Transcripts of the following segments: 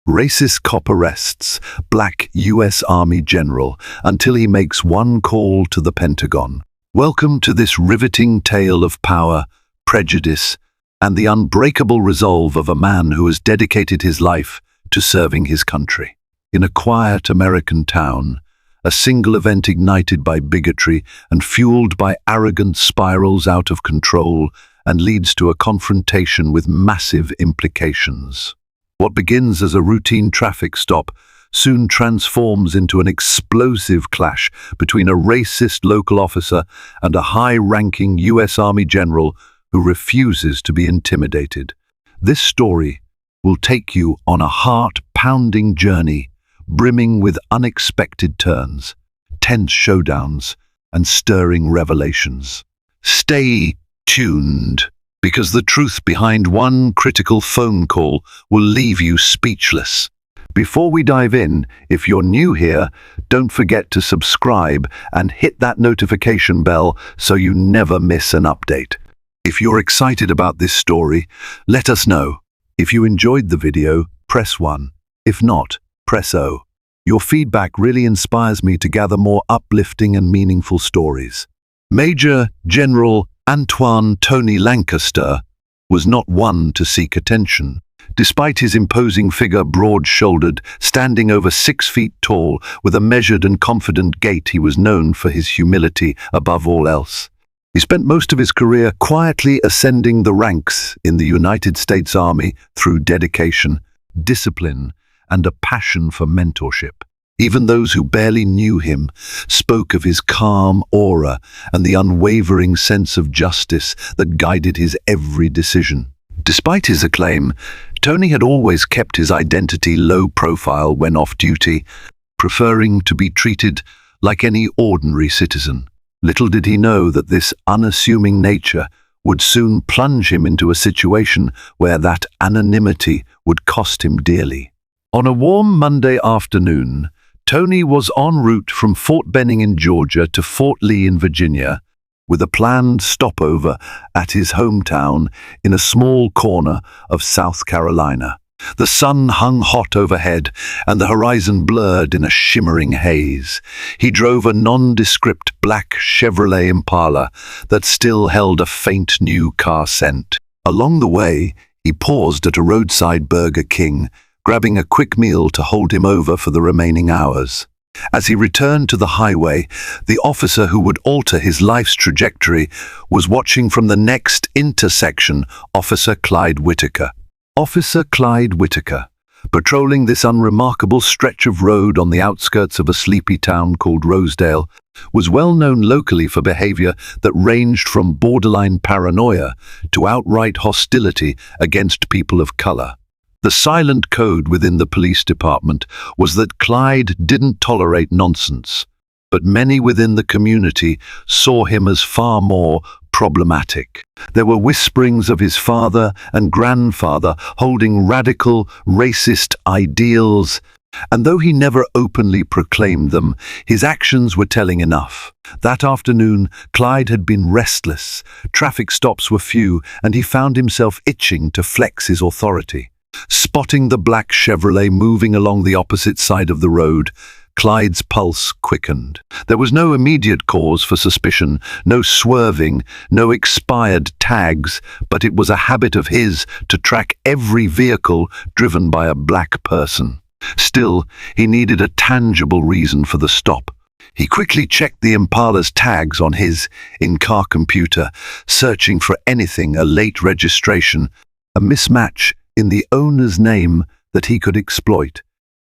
Racist cop arrests Black U.S. Army general until he makes one call to the Pentagon. Welcome to this riveting tale of power, prejudice, and the unbreakable resolve of a man who has dedicated his life to serving his country. In a quiet American town, a single event ignited by bigotry and fueled by arrogance spirals out of control and leads to a confrontation with massive implications. What begins as a routine traffic stop soon transforms into an explosive clash between a racist local officer and a high-ranking U.S. Army general who refuses to be intimidated. This story will take you on a heart-pounding journey, brimming with unexpected turns, tense showdowns, and stirring revelations. Stay tuned, because the truth behind one critical phone call will leave you speechless. Before we dive in, if you're new here, don't forget to subscribe and hit that notification bell so you never miss an update. If you're excited about this story, let us know. If you enjoyed the video, press 1. If not, press O. Your feedback really inspires me to gather more uplifting and meaningful stories. Major General Antoine Tony Lancaster was not one to seek attention. Despite his imposing figure, broad-shouldered, standing over 6 feet tall, with a measured and confident gait, he was known for his humility above all else. He spent most of his career quietly ascending the ranks in the United States Army through dedication, discipline, and a passion for mentorship. Even those who barely knew him spoke of his calm aura and the unwavering sense of justice that guided his every decision. Despite his acclaim, Tony had always kept his identity low profile when off duty, preferring to be treated like any ordinary citizen. Little did he know that this unassuming nature would soon plunge him into a situation where that anonymity would cost him dearly. On a warm Monday afternoon, Tony was en route from Fort Benning in Georgia to Fort Lee in Virginia, with a planned stopover at his hometown in a small corner of South Carolina. The sun hung hot overhead, and the horizon blurred in a shimmering haze. He drove a nondescript black Chevrolet Impala that still held a faint new car scent. Along the way, he paused at a roadside Burger King, grabbing a quick meal to hold him over for the remaining hours. As he returned to the highway, the officer who would alter his life's trajectory was watching from the next intersection, Officer Clyde Whitaker. Officer Clyde Whitaker, patrolling this unremarkable stretch of road on the outskirts of a sleepy town called Rosedale, was well known locally for behavior that ranged from borderline paranoia to outright hostility against people of color. The silent code within the police department was that Clyde didn't tolerate nonsense, but many within the community saw him as far more problematic. There were whisperings of his father and grandfather holding radical, racist ideals, and though he never openly proclaimed them, his actions were telling enough. That afternoon, Clyde had been restless, traffic stops were few, and he found himself itching to flex his authority. Spotting the black Chevrolet moving along the opposite side of the road, Clyde's pulse quickened. There was no immediate cause for suspicion, no swerving, no expired tags, but it was a habit of his to track every vehicle driven by a black person. Still, he needed a tangible reason for the stop. He quickly checked the Impala's tags on his in-car computer, searching for anything, a late registration, a mismatch in the owner's name that he could exploit.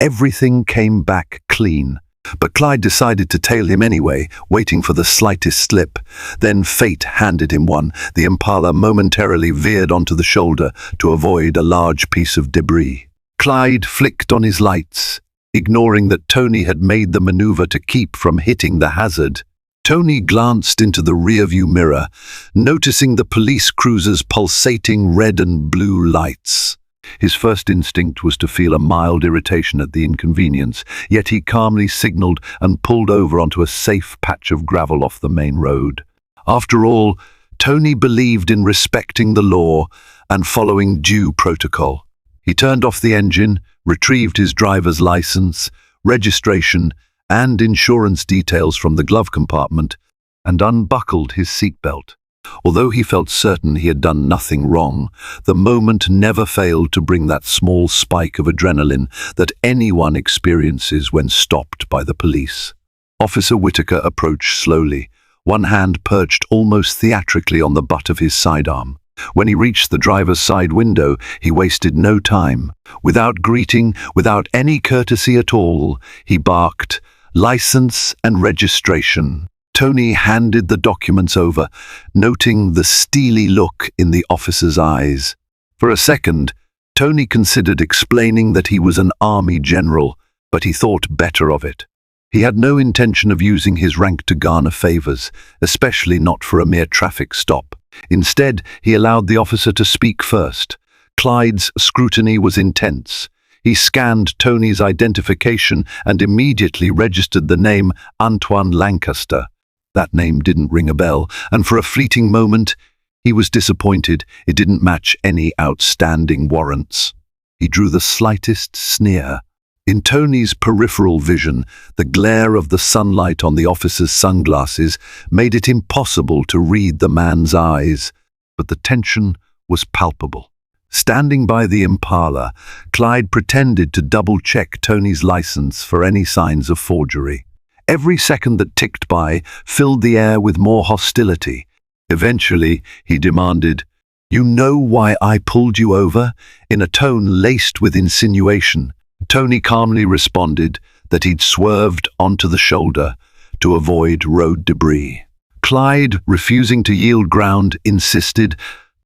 Everything came back clean, but Clyde decided to tail him anyway, waiting for the slightest slip. Then fate handed him one. The Impala momentarily veered onto the shoulder to avoid a large piece of debris. Clyde flicked on his lights, ignoring that Tony had made the maneuver to keep from hitting the hazard. Tony glanced into the rearview mirror, noticing the police cruiser's pulsating red and blue lights. His first instinct was to feel a mild irritation at the inconvenience, yet he calmly signaled and pulled over onto a safe patch of gravel off the main road. After all, Tony believed in respecting the law and following due protocol. He turned off the engine, retrieved his driver's license, registration, and insurance details from the glove compartment, and unbuckled his seatbelt. Although he felt certain he had done nothing wrong, the moment never failed to bring that small spike of adrenaline that anyone experiences when stopped by the police. Officer Whitaker approached slowly, one hand perched almost theatrically on the butt of his sidearm. When he reached the driver's side window, he wasted no time. Without greeting, without any courtesy at all, he barked, "License and registration." Tony handed the documents over, noting the steely look in the officer's eyes. For a second, Tony considered explaining that he was an army general, but he thought better of it. He had no intention of using his rank to garner favors, especially not for a mere traffic stop. Instead, he allowed the officer to speak first. Clyde's scrutiny was intense. He scanned Tony's identification and immediately registered the name Antoine Lancaster. That name didn't ring a bell, and for a fleeting moment, he was disappointed it didn't match any outstanding warrants. He drew the slightest sneer. In Tony's peripheral vision, the glare of the sunlight on the officer's sunglasses made it impossible to read the man's eyes, but the tension was palpable. Standing by the Impala, Clyde pretended to double-check Tony's license for any signs of forgery. Every second that ticked by filled the air with more hostility. Eventually, he demanded, "You know why I pulled you over?" in a tone laced with insinuation. Tony calmly responded that he'd swerved onto the shoulder to avoid road debris. Clyde, refusing to yield ground, insisted,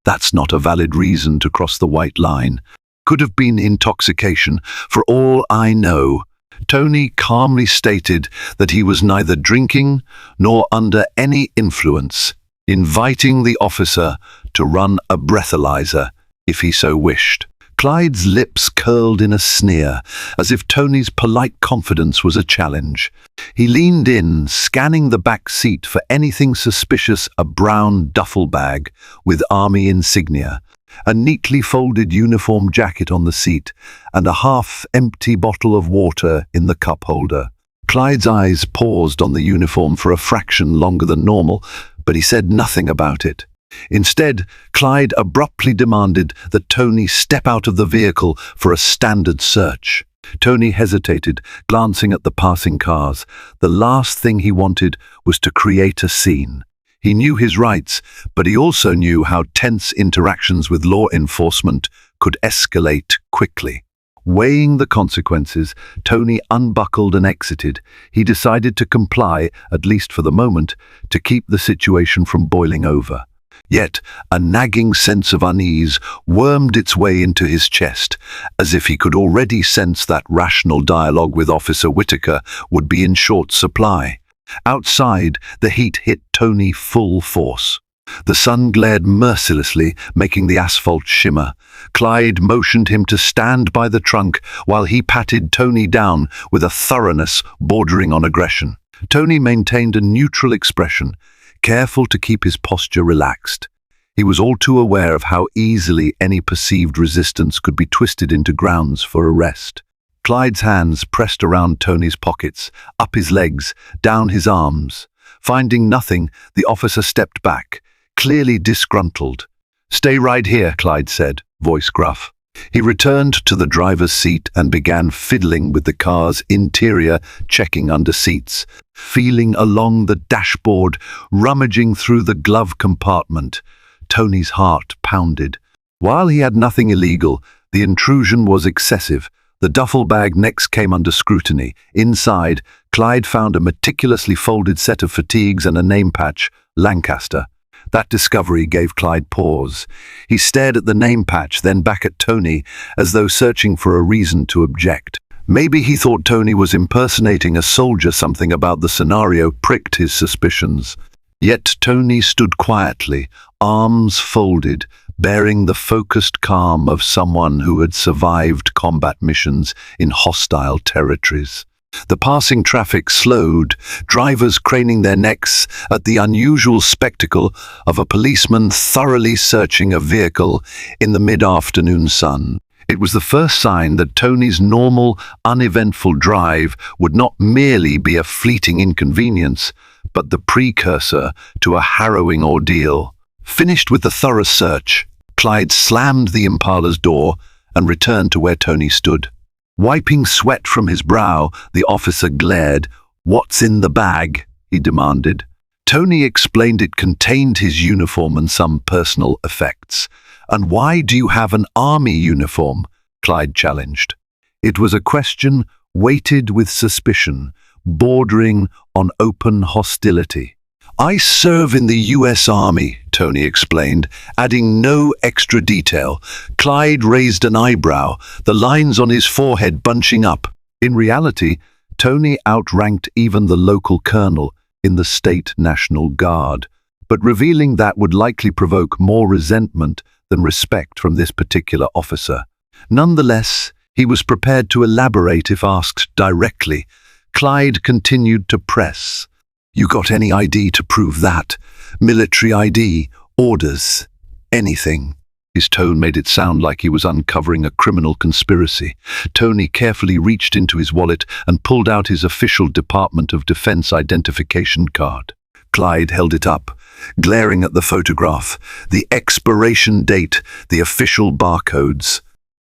"That's not a valid reason to cross the white line. Could have been intoxication, for all I know." Tony calmly stated that he was neither drinking nor under any influence, inviting the officer to run a breathalyzer if he so wished. Clyde's lips curled in a sneer, as if Tony's polite confidence was a challenge. He leaned in, scanning the back seat for anything suspicious: a brown duffel bag with army insignia, a neatly folded uniform jacket on the seat, and a half-empty bottle of water in the cup holder. Clyde's eyes paused on the uniform for a fraction longer than normal, but he said nothing about it. Instead, Clyde abruptly demanded that Tony step out of the vehicle for a standard search. Tony hesitated, glancing at the passing cars. The last thing he wanted was to create a scene. He knew his rights, but he also knew how tense interactions with law enforcement could escalate quickly. Weighing the consequences, Tony unbuckled and exited. He decided to comply, at least for the moment, to keep the situation from boiling over. Yet a nagging sense of unease wormed its way into his chest, as if he could already sense that rational dialogue with Officer Whitaker would be in short supply. Outside, the heat hit Tony full force. The sun glared mercilessly, making the asphalt shimmer. Clyde motioned him to stand by the trunk while he patted Tony down with a thoroughness bordering on aggression. Tony maintained a neutral expression, careful to keep his posture relaxed. He was all too aware of how easily any perceived resistance could be twisted into grounds for arrest. Clyde's hands pressed around Tony's pockets, up his legs, down his arms. Finding nothing, the officer stepped back, clearly disgruntled. "Stay right here," Clyde said, voice gruff. He returned to the driver's seat and began fiddling with the car's interior, checking under seats, feeling along the dashboard, rummaging through the glove compartment. Tony's heart pounded. While he had nothing illegal, the intrusion was excessive. The duffel bag next came under scrutiny. Inside, Clyde found a meticulously folded set of fatigues and a name patch, Lancaster. That discovery gave Clyde pause. He stared at the name patch, then back at Tony, as though searching for a reason to object. Maybe he thought Tony was impersonating a soldier. Something about the scenario pricked his suspicions. Yet Tony stood quietly, arms folded, bearing the focused calm of someone who had survived combat missions in hostile territories. The passing traffic slowed, drivers craning their necks at the unusual spectacle of a policeman thoroughly searching a vehicle in the mid-afternoon sun. It was the first sign that Tony's normal, uneventful drive would not merely be a fleeting inconvenience, but the precursor to a harrowing ordeal. Finished with the thorough search, Clyde slammed the Impala's door and returned to where Tony stood. Wiping sweat from his brow, the officer glared. "What's in the bag?" he demanded. Tony explained it contained his uniform and some personal effects. "And why do you have an army uniform?" Clyde challenged. It was a question weighted with suspicion, bordering on open hostility. "I serve in the U.S. Army," Tony explained, adding no extra detail. Clyde raised an eyebrow, the lines on his forehead bunching up. In reality, Tony outranked even the local colonel in the state National Guard, but revealing that would likely provoke more resentment than respect from this particular officer. Nonetheless, he was prepared to elaborate if asked directly. Clyde continued to press. "You got any ID to prove that? Military ID, orders, anything?" His tone made it sound like he was uncovering a criminal conspiracy. Tony carefully reached into his wallet and pulled out his official Department of Defense identification card. Clyde held it up, glaring at the photograph, the expiration date, the official barcodes.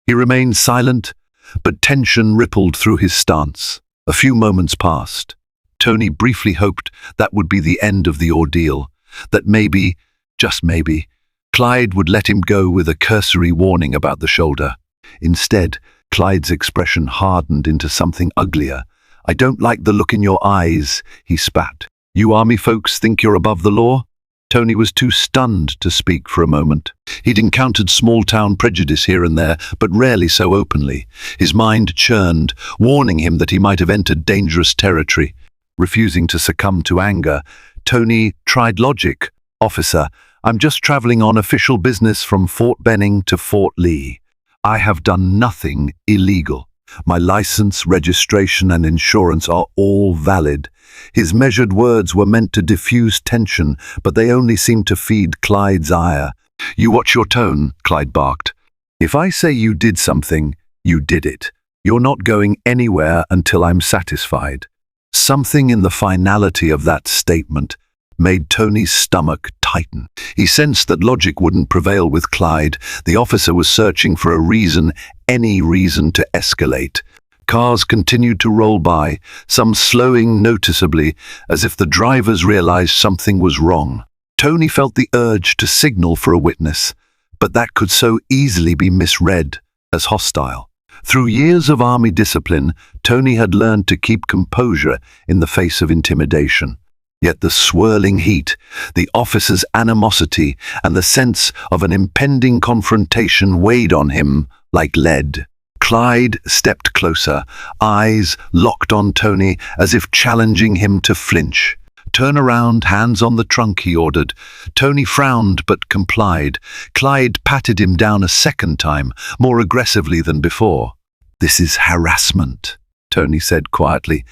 He remained silent, but tension rippled through his stance. A few moments passed. Tony briefly hoped that would be the end of the ordeal, that maybe, just maybe, Clyde would let him go with a cursory warning about the shoulder. Instead, Clyde's expression hardened into something uglier. "I don't like the look in your eyes," he spat. "You army folks think you're above the law?" Tony was too stunned to speak for a moment. He'd encountered small-town prejudice here and there, but rarely so openly. His mind churned, warning him that he might have entered dangerous territory. Refusing to succumb to anger, Tony tried logic. "Officer, I'm just traveling on official business from Fort Benning to Fort Lee. I have done nothing illegal. My license, registration, and insurance are all valid." His measured words were meant to diffuse tension, but they only seemed to feed Clyde's ire. "You watch your tone," Clyde barked. "If I say you did something, you did it. You're not going anywhere until I'm satisfied." Something in the finality of that statement made Tony's stomach tighten. He sensed that logic wouldn't prevail with Clyde. The officer was searching for a reason, any reason to escalate. Cars continued to roll by, some slowing noticeably, as if the drivers realized something was wrong. Tony felt the urge to signal for a witness, but that could so easily be misread as hostile. Through years of army discipline, Tony had learned to keep composure in the face of intimidation. Yet the swirling heat, the officer's animosity, and the sense of an impending confrontation weighed on him like lead. Clyde stepped closer, eyes locked on Tony as if challenging him to flinch. "Turn around, hands on the trunk," he ordered. Tony frowned but complied. Clyde patted him down a second time, more aggressively than before. "This is harassment," Tony said quietly,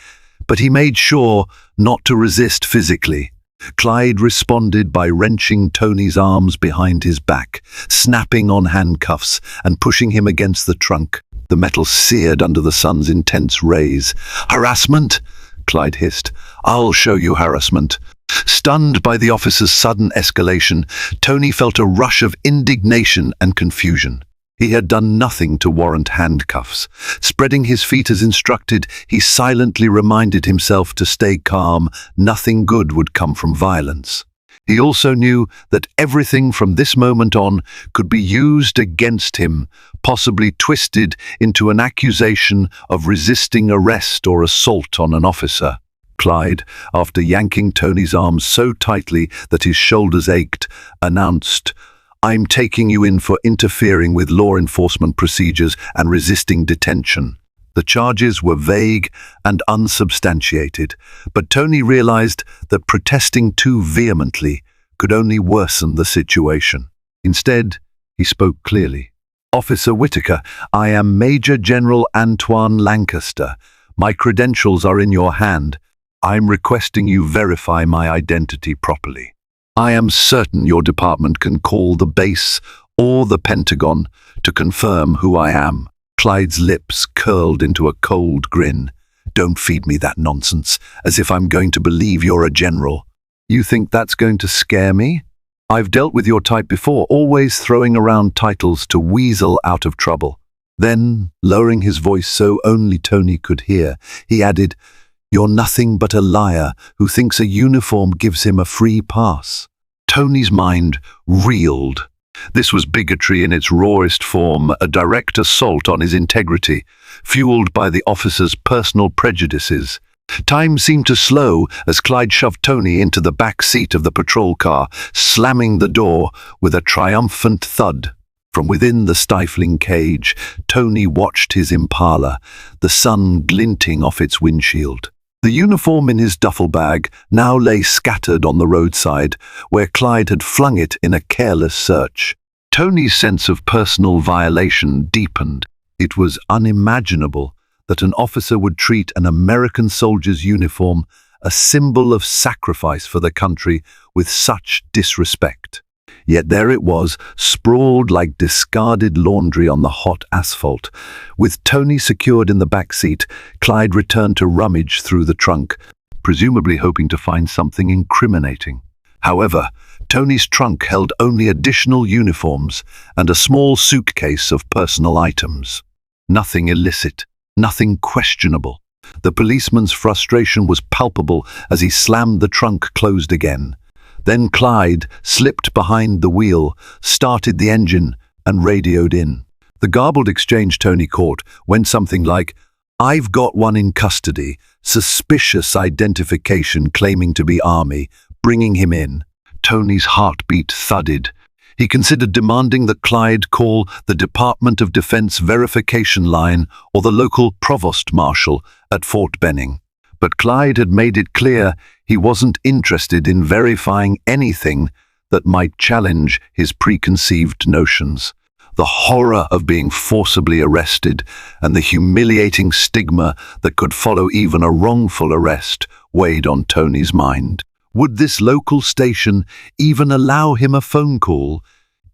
but he made sure not to resist physically. Clyde responded by wrenching Tony's arms behind his back, snapping on handcuffs and pushing him against the trunk. The metal seared under the sun's intense rays. "Harassment?" Clyde hissed. "I'll show you harassment." Stunned by the officer's sudden escalation, Tony felt a rush of indignation and confusion. He had done nothing to warrant handcuffs. Spreading his feet as instructed, he silently reminded himself to stay calm. Nothing good would come from violence. He also knew that everything from this moment on could be used against him, possibly twisted into an accusation of resisting arrest or assault on an officer. Clyde, after yanking Tony's arms so tightly that his shoulders ached, announced, "I'm taking you in for interfering with law enforcement procedures and resisting detention." The charges were vague and unsubstantiated, but Tony realized that protesting too vehemently could only worsen the situation. Instead, he spoke clearly. "Officer Whitaker, I am Major General Antoine Lancaster. My credentials are in your hand. I'm requesting you verify my identity properly. I am certain your department can call the base or the Pentagon to confirm who I am." Clyde's lips curled into a cold grin. "Don't feed me that nonsense, as if I'm going to believe you're a general. You think that's going to scare me? I've dealt with your type before, always throwing around titles to weasel out of trouble." Then, lowering his voice so only Tony could hear, he added, "You're nothing but a liar who thinks a uniform gives him a free pass." Tony's mind reeled. This was bigotry in its rawest form, a direct assault on his integrity, fueled by the officer's personal prejudices. Time seemed to slow as Clyde shoved Tony into the back seat of the patrol car, slamming the door with a triumphant thud. From within the stifling cage, Tony watched his Impala, the sun glinting off its windshield. The uniform in his duffel bag now lay scattered on the roadside, where Clyde had flung it in a careless search. Tony's sense of personal violation deepened. It was unimaginable that an officer would treat an American soldier's uniform, a symbol of sacrifice for the country, with such disrespect. Yet there it was, sprawled like discarded laundry on the hot asphalt. With Tony secured in the back seat, Clyde returned to rummage through the trunk, presumably hoping to find something incriminating. However, Tony's trunk held only additional uniforms and a small suitcase of personal items. Nothing illicit, nothing questionable. The policeman's frustration was palpable as he slammed the trunk closed again. Then Clyde slipped behind the wheel, started the engine, and radioed in. The garbled exchange Tony caught went something like, "I've got one in custody, suspicious identification claiming to be Army, bringing him in." Tony's heartbeat thudded. He considered demanding that Clyde call the Department of Defense verification line or the local provost marshal at Fort Benning. But Clyde had made it clear he wasn't interested in verifying anything that might challenge his preconceived notions. The horror of being forcibly arrested and the humiliating stigma that could follow even a wrongful arrest weighed on Tony's mind. Would this local station even allow him a phone call?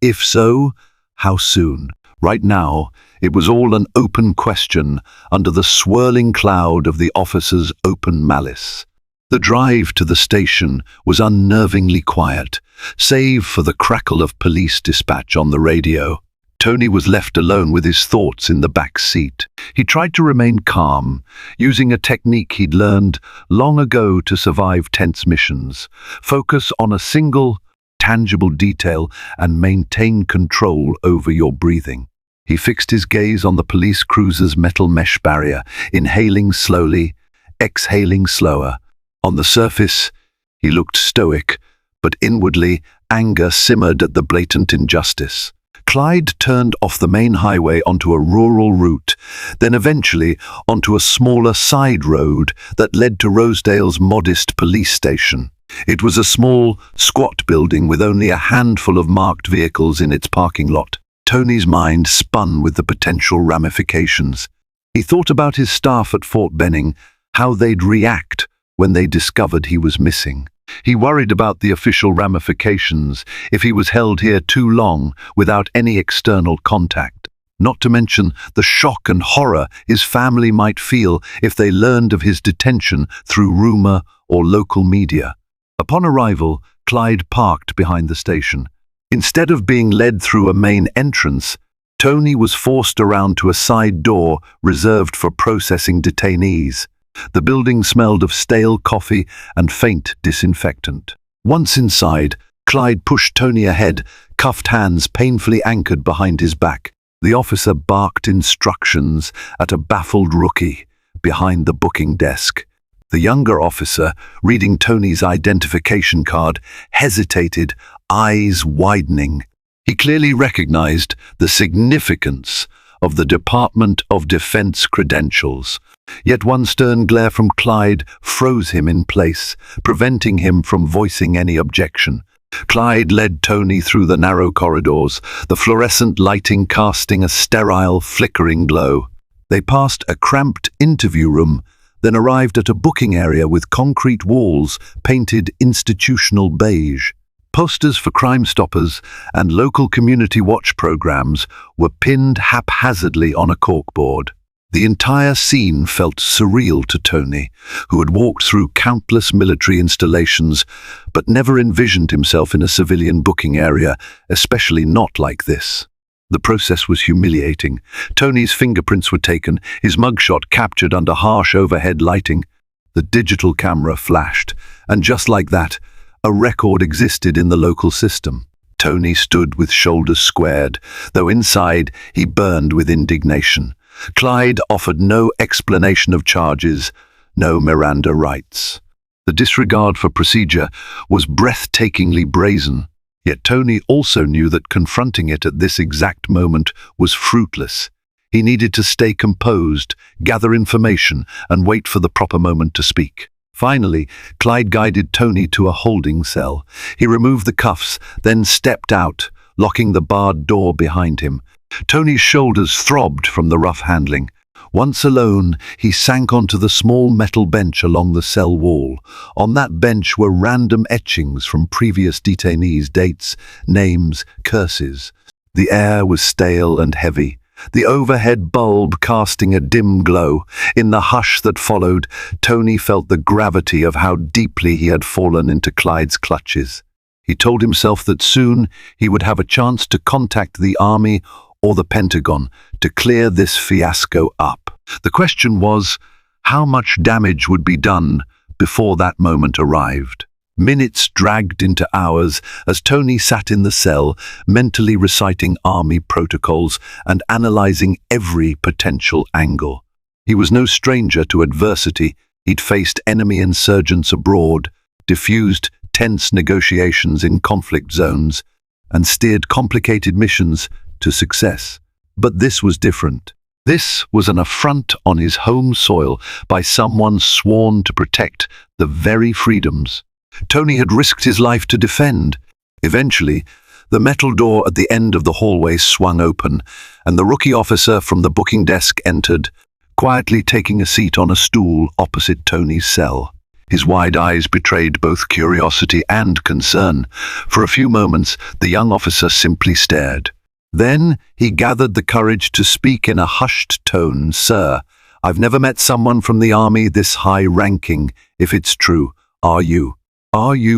If so, how soon? Right now, it was all an open question under the swirling cloud of the officer's open malice. The drive to the station was unnervingly quiet, save for the crackle of police dispatch on the radio. Tony was left alone with his thoughts in the back seat. He tried to remain calm, using a technique he'd learned long ago to survive tense missions. Focus on a single, tangible detail and maintain control over your breathing. He fixed his gaze on the police cruiser's metal mesh barrier, inhaling slowly, exhaling slower. On the surface, he looked stoic, but inwardly, anger simmered at the blatant injustice. Clyde turned off the main highway onto a rural route, then eventually onto a smaller side road that led to Rosedale's modest police station. It was a small, squat building with only a handful of marked vehicles in its parking lot. Tony's mind spun with the potential ramifications. He thought about his staff at Fort Benning, how they'd react when they discovered he was missing. He worried about the official ramifications if he was held here too long without any external contact. Not to mention the shock and horror his family might feel if they learned of his detention through rumor or local media. Upon arrival, Clyde parked behind the station. Instead of being led through a main entrance, Tony was forced around to a side door reserved for processing detainees. The building smelled of stale coffee and faint disinfectant. Once inside, Clyde pushed Tony ahead, cuffed hands painfully anchored behind his back. The officer barked instructions at a baffled rookie behind the booking desk. The younger officer, reading Tony's identification card, hesitated, eyes widening. He clearly recognized the significance of the Department of Defense credentials. Yet one stern glare from Clyde froze him in place, preventing him from voicing any objection. Clyde led Tony through the narrow corridors, the fluorescent lighting casting a sterile, flickering glow. They passed a cramped interview room, then arrived at a booking area with concrete walls painted institutional beige. Posters for Crime Stoppers and local community watch programs were pinned haphazardly on a corkboard. The entire scene felt surreal to Tony, who had walked through countless military installations but never envisioned himself in a civilian booking area, especially not like this. The process was humiliating. Tony's fingerprints were taken, his mugshot captured under harsh overhead lighting. The digital camera flashed, and just like that, a record existed in the local system. Tony stood with shoulders squared, though inside he burned with indignation. Clyde offered no explanation of charges, no Miranda rights. The disregard for procedure was breathtakingly brazen. Yet Tony also knew that confronting it at this exact moment was fruitless. He needed to stay composed, gather information, and wait for the proper moment to speak. Finally, Clyde guided Tony to a holding cell. He removed the cuffs, then stepped out, locking the barred door behind him. Tony's shoulders throbbed from the rough handling. Once alone, he sank onto the small metal bench along the cell wall. On that bench were random etchings from previous detainees' dates, names, curses. The air was stale and heavy, the overhead bulb casting a dim glow. In the hush that followed, Tony felt the gravity of how deeply he had fallen into Clyde's clutches. He told himself that soon he would have a chance to contact the army or the Pentagon to clear this fiasco up. The question was, how much damage would be done before that moment arrived? Minutes dragged into hours as Tony sat in the cell, mentally reciting army protocols and analyzing every potential angle. He was no stranger to adversity. He'd faced enemy insurgents abroad, diffused tense negotiations in conflict zones, and steered complicated missions to success. But this was different. This was an affront on his home soil by someone sworn to protect the very freedoms Tony had risked his life to defend. Eventually, the metal door at the end of the hallway swung open, and the rookie officer from the booking desk entered, quietly taking a seat on a stool opposite Tony's cell. His wide eyes betrayed both curiosity and concern. For a few moments, the young officer simply stared. Then he gathered the courage to speak in a hushed tone. "Sir, I've never met someone from the army this high-ranking. If it's true, are you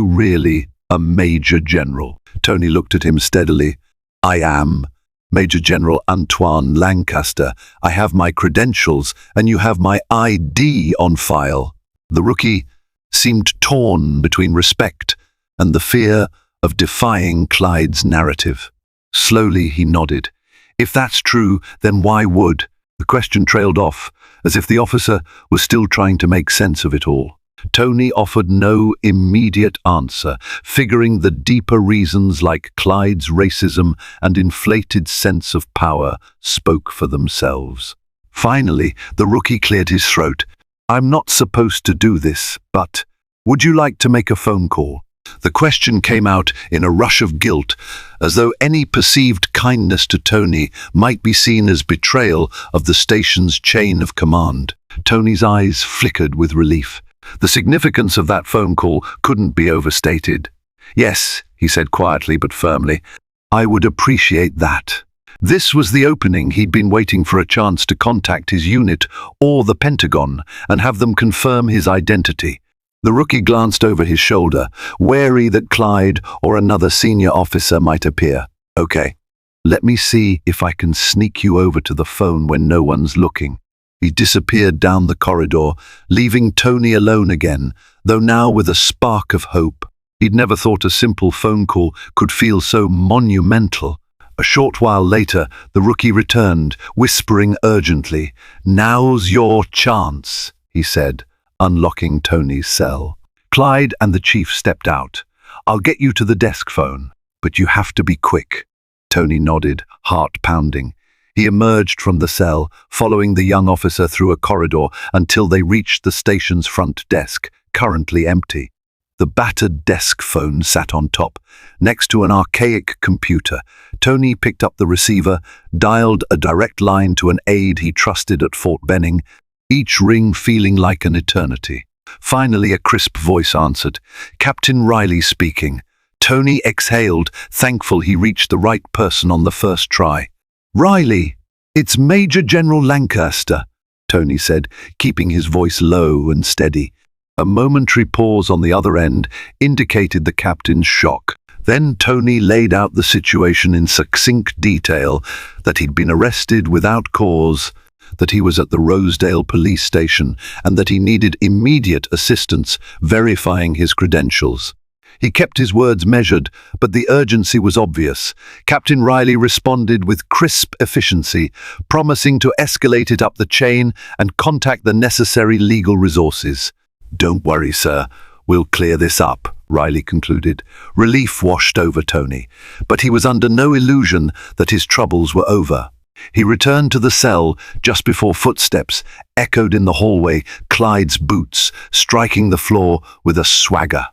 really a Major General?" Tony looked at him steadily. "I am. Major General Antoine Lancaster. I have my credentials, and you have my ID on file." The rookie seemed torn between respect and the fear of defying Clyde's narrative. Slowly he nodded. If that's true, then why would? The question trailed off, as if the officer was still trying to make sense of it all. Tony offered no immediate answer, figuring the deeper reasons like Clyde's racism and inflated sense of power spoke for themselves. Finally, the rookie cleared his throat. "I'm not supposed to do this, but would you like to make a phone call?" The question came out in a rush of guilt, as though any perceived kindness to Tony might be seen as betrayal of the station's chain of command. Tony's eyes flickered with relief. The significance of that phone call couldn't be overstated. "Yes," he said quietly but firmly, "I would appreciate that." This was the opening. He'd been waiting for a chance to contact his unit or the Pentagon and have them confirm his identity. The rookie glanced over his shoulder, wary that Clyde or another senior officer might appear. "Okay, let me see if I can sneak you over to the phone when no one's looking." He disappeared down the corridor, leaving Tony alone again, though now with a spark of hope. He'd never thought a simple phone call could feel so monumental. A short while later, the rookie returned, whispering urgently. "Now's your chance," he said, unlocking Tony's cell. Clyde and the chief stepped out. "I'll get you to the desk phone, but you have to be quick." Tony nodded, heart pounding. He emerged from the cell, following the young officer through a corridor until they reached the station's front desk, currently empty. The battered desk phone sat on top, next to an archaic computer. Tony picked up the receiver, dialed a direct line to an aide he trusted at Fort Benning, each ring feeling like an eternity. Finally, a crisp voice answered. "Captain Riley speaking. Tony exhaled, thankful he reached the right person on the first try. "Riley, it's Major General Lancaster," Tony said, keeping his voice low and steady. A momentary pause on the other end indicated the captain's shock. Then Tony laid out the situation in succinct detail, that he'd been arrested without cause, that he was at the Rosedale police station, and that he needed immediate assistance verifying his credentials. He kept his words measured, but the urgency was obvious. Captain Riley responded with crisp efficiency, promising to escalate it up the chain and contact the necessary legal resources. "Don't worry, sir. We'll clear this up," Riley concluded. Relief washed over Tony, but he was under no illusion that his troubles were over. He returned to the cell just before footsteps echoed in the hallway, Clyde's boots striking the floor with a swagger.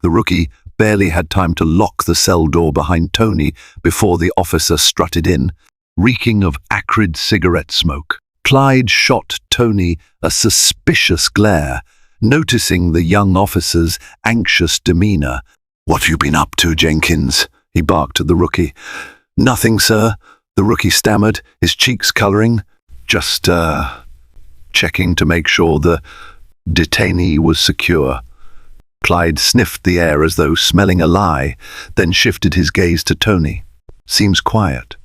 The rookie barely had time to lock the cell door behind Tony before the officer strutted in, reeking of acrid cigarette smoke. Clyde shot Tony a suspicious glare, noticing the young officer's anxious demeanor. "What have you been up to, Jenkins?" he barked at the rookie. "Nothing, sir," the rookie stammered, his cheeks coloring. Just checking to make sure the detainee was secure." Clyde sniffed the air as though smelling a lie, then shifted his gaze to Tony. "Seems quiet."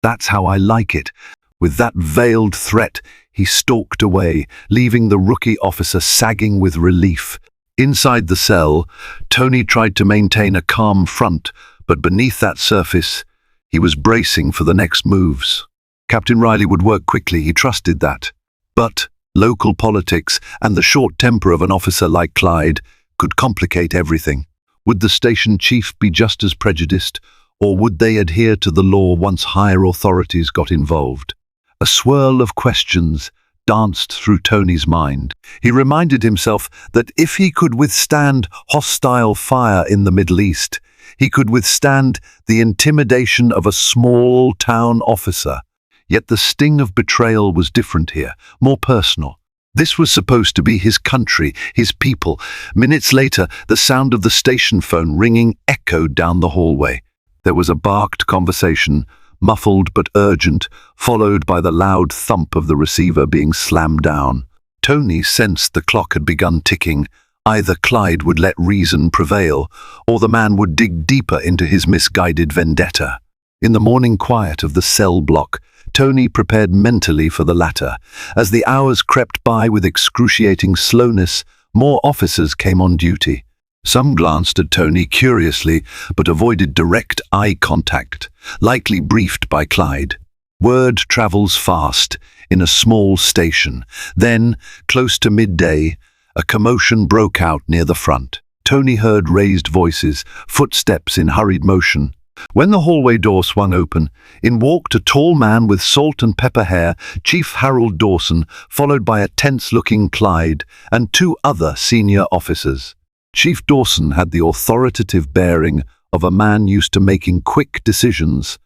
"That's how I like it." With that veiled threat, he stalked away, leaving the rookie officer sagging with relief. Inside the cell, Tony tried to maintain a calm front, but beneath that surface, he was bracing for the next moves. Captain Riley would work quickly, he trusted that. But local politics and the short temper of an officer like Clyde could complicate everything. Would the station chief be just as prejudiced, or would they adhere to the law once higher authorities got involved? A swirl of questions danced through Tony's mind. He reminded himself that if he could withstand hostile fire in the Middle East, he could withstand the intimidation of a small town officer. Yet the sting of betrayal was different here, more personal. This was supposed to be his country, his people. Minutes later, the sound of the station phone ringing echoed down the hallway. There was a barked conversation, muffled but urgent, followed by the loud thump of the receiver being slammed down. Tony sensed the clock had begun ticking. Either Clyde would let reason prevail, or the man would dig deeper into his misguided vendetta. In the morning quiet of the cell block, Tony prepared mentally for the latter. As the hours crept by with excruciating slowness, more officers came on duty. Some glanced at Tony curiously, but avoided direct eye contact, likely briefed by Clyde. Word travels fast in a small station. Then, close to midday, a commotion broke out near the front. Tony heard raised voices, footsteps in hurried motion. When the hallway door swung open, in walked a tall man with salt and pepper hair, Chief Harold Dawson, followed by a tense-looking Clyde and two other senior officers. Chief Dawson had the authoritative bearing of a man used to making quick decisions,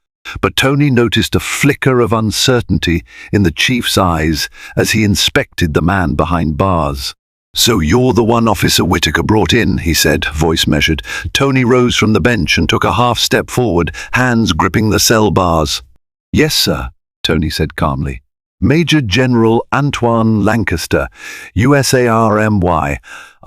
but Tony noticed a flicker of uncertainty in the chief's eyes as he inspected the man behind bars. "So you're the one Officer Whitaker brought in," he said, voice measured. Tony rose from the bench and took a half-step forward, hands gripping the cell bars. "Yes, sir," Tony said calmly. "Major General Antoine Lancaster, USARMY.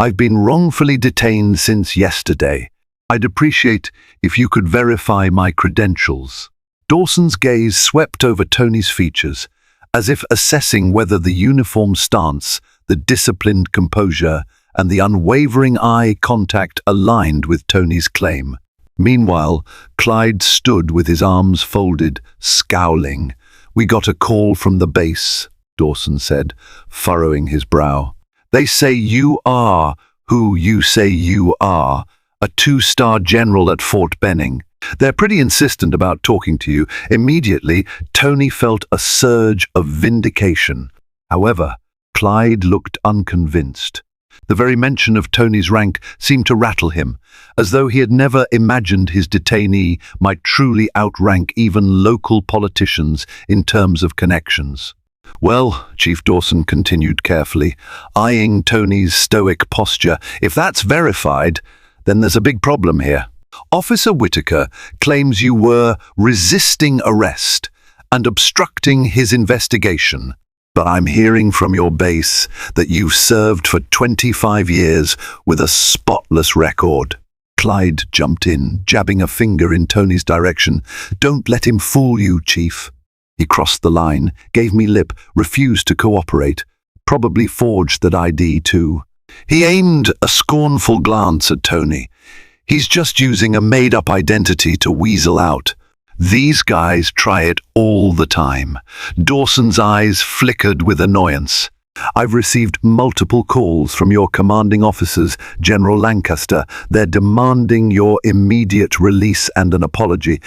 I've been wrongfully detained since yesterday. I'd appreciate if you could verify my credentials." Dawson's gaze swept over Tony's features, as if assessing whether the uniform stance, the disciplined composure, and the unwavering eye contact aligned with Tony's claim. Meanwhile, Clyde stood with his arms folded, scowling. "We got a call from the base," Dawson said, furrowing his brow. "They say you are who you say you are, a two-star general at Fort Benning. They're pretty insistent about talking to you." Immediately, Tony felt a surge of vindication. However, Clyde looked unconvinced. The very mention of Tony's rank seemed to rattle him, as though he had never imagined his detainee might truly outrank even local politicians in terms of connections. "Well," Chief Dawson continued carefully, eyeing Tony's stoic posture, "if that's verified, then there's a big problem here. Officer Whitaker claims you were resisting arrest and obstructing his investigation. But I'm hearing from your base that you've served for 25 years with a spotless record. Clyde jumped in, jabbing a finger in Tony's direction. Don't let him fool you, Chief. He crossed the line, gave me lip, refused to cooperate. Probably forged that ID too. He aimed a scornful glance at Tony. He's just using a made-up identity to weasel out. These guys try it all the time. Dawson's eyes flickered with annoyance. I've received multiple calls from your commanding officers, General Lancaster. They're demanding your immediate release and an apology.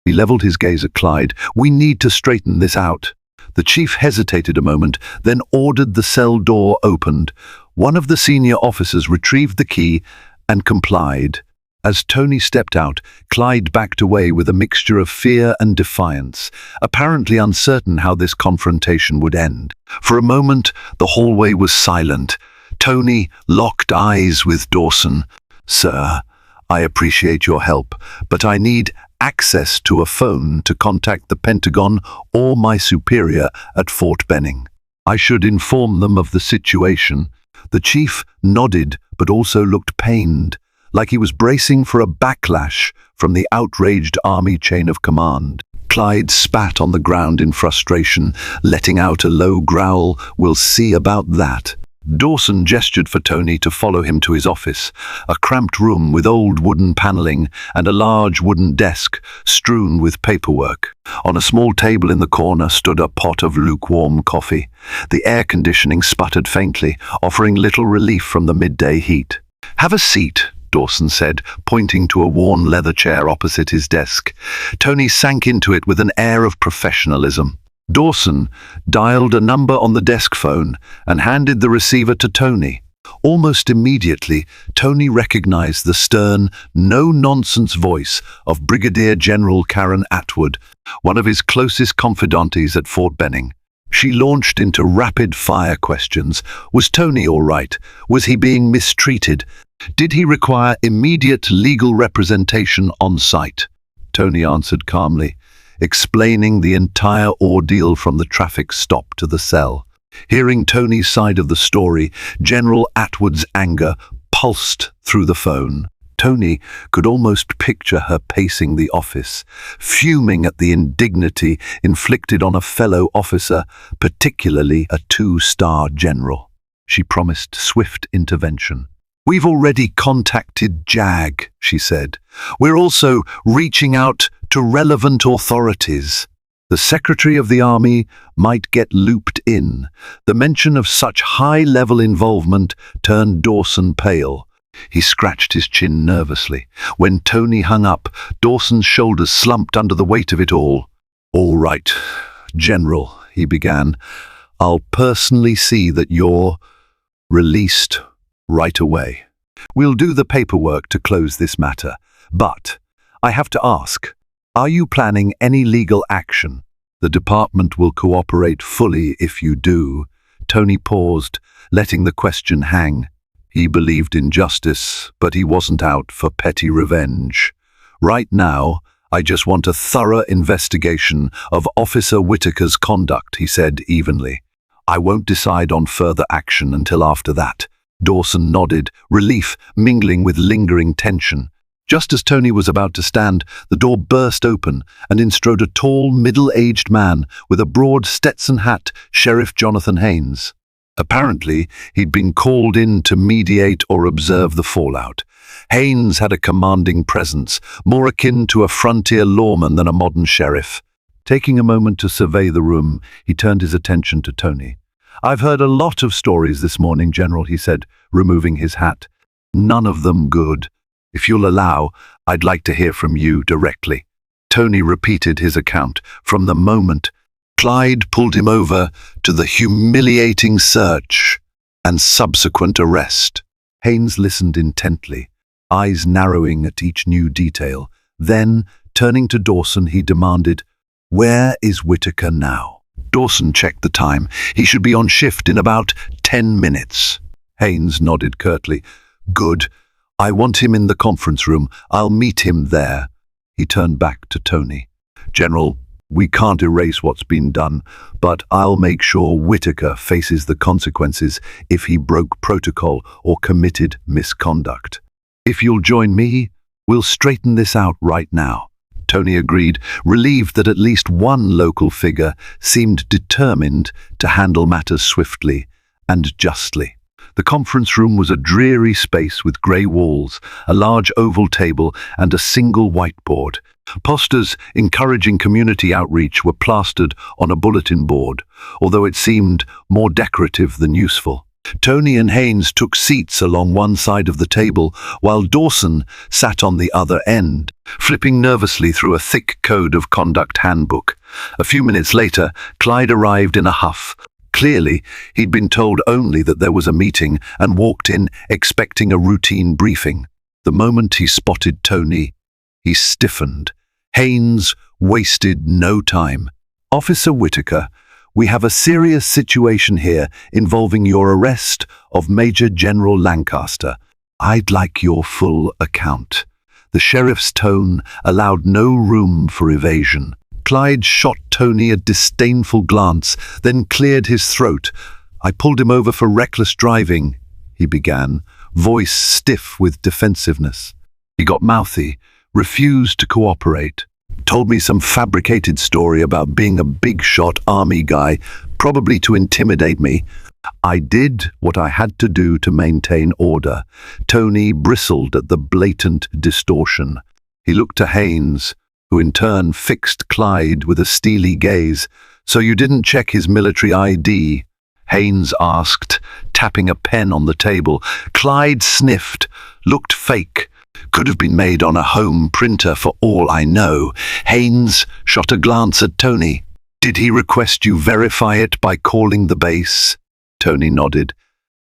He leveled his gaze at Clyde. We need to straighten this out. The chief hesitated a moment, then ordered the cell door opened. One of the senior officers retrieved the key and complied. As Tony stepped out, Clyde backed away with a mixture of fear and defiance, apparently uncertain how this confrontation would end. For a moment, the hallway was silent. Tony locked eyes with Dawson. Sir, I appreciate your help, but I need access to a phone to contact the Pentagon or my superior at Fort Benning. I should inform them of the situation. The chief nodded, but also looked pained, like he was bracing for a backlash from the outraged army chain of command. Clyde spat on the ground in frustration, letting out a low growl. We'll see about that. Dawson gestured for Tony to follow him to his office, a cramped room with old wooden paneling and a large wooden desk strewn with paperwork. On a small table in the corner stood a pot of lukewarm coffee. The air conditioning sputtered faintly, offering little relief from the midday heat. Have a seat, Dawson said, pointing to a worn leather chair opposite his desk. Tony sank into it with an air of professionalism. Dawson dialed a number on the desk phone and handed the receiver to Tony. Almost immediately, Tony recognized the stern, no-nonsense voice of Brigadier General Karen Atwood, one of his closest confidantes at Fort Benning. She launched into rapid-fire questions. Was Tony all right? Was he being mistreated? Did he require immediate legal representation on site? Tony answered calmly, explaining the entire ordeal from the traffic stop to the cell. Hearing Tony's side of the story, General Atwood's anger pulsed through the phone. Tony could almost picture her pacing the office, fuming at the indignity inflicted on a fellow officer, particularly a two-star general. She promised swift intervention. We've already contacted JAG, she said. We're also reaching out to relevant authorities. The Secretary of the Army might get looped in. The mention of such high-level involvement turned Dawson pale. He scratched his chin nervously. When Tony hung up, Dawson's shoulders slumped under the weight of it all. All right, General, he began. I'll personally see that you're released right away. We'll do the paperwork to close this matter. But I have to ask, are you planning any legal action? The department will cooperate fully if you do. Tony paused, letting the question hang. He believed in justice, but he wasn't out for petty revenge. Right now, I just want a thorough investigation of Officer Whitaker's conduct, he said evenly. I won't decide on further action until after that. Dawson nodded, relief mingling with lingering tension. Just as Tony was about to stand, the door burst open, and in strode a tall, middle-aged man with a broad Stetson hat, Sheriff Jonathan Haynes. Apparently, he'd been called in to mediate or observe the fallout. Haynes had a commanding presence, more akin to a frontier lawman than a modern sheriff. Taking a moment to survey the room, he turned his attention to Tony. I've heard a lot of stories this morning, General, he said, removing his hat. None of them good. If you'll allow, I'd like to hear from you directly. Tony repeated his account from the moment Clyde pulled him over to the humiliating search and subsequent arrest. Haynes listened intently, eyes narrowing at each new detail. Then, turning to Dawson, he demanded, "Where is Whitaker now?" Dawson checked the time. He should be on shift in about 10 minutes. Haynes nodded curtly. Good. I want him in the conference room. I'll meet him there. He turned back to Tony. General, we can't erase what's been done, but I'll make sure Whitaker faces the consequences if he broke protocol or committed misconduct. If you'll join me, we'll straighten this out right now. Tony agreed, relieved that at least one local figure seemed determined to handle matters swiftly and justly. The conference room was a dreary space with grey walls, a large oval table, and a single whiteboard. Posters encouraging community outreach were plastered on a bulletin board, although it seemed more decorative than useful. Tony and Haynes took seats along one side of the table, while Dawson sat on the other end, flipping nervously through a thick code of conduct handbook. A few minutes later, Clyde arrived in a huff. Clearly, he'd been told only that there was a meeting and walked in expecting a routine briefing. The moment he spotted Tony, he stiffened. Haynes wasted no time. Officer Whitaker, we have a serious situation here involving your arrest of Major General Lancaster. I'd like your full account. The sheriff's tone allowed no room for evasion. Clyde shot Tony a disdainful glance, then cleared his throat. I pulled him over for reckless driving, he began, voice stiff with defensiveness. He got mouthy, refused to cooperate. Told me some fabricated story about being a big-shot army guy, probably to intimidate me. I did what I had to do to maintain order. Tony bristled at the blatant distortion. He looked to Haynes, who in turn fixed Clyde with a steely gaze. So you didn't check his military ID? Haynes asked, tapping a pen on the table. Clyde sniffed, looked fake. Could have been made on a home printer for all I know. Haynes shot a glance at Tony. Did he request you verify it by calling the base? Tony nodded.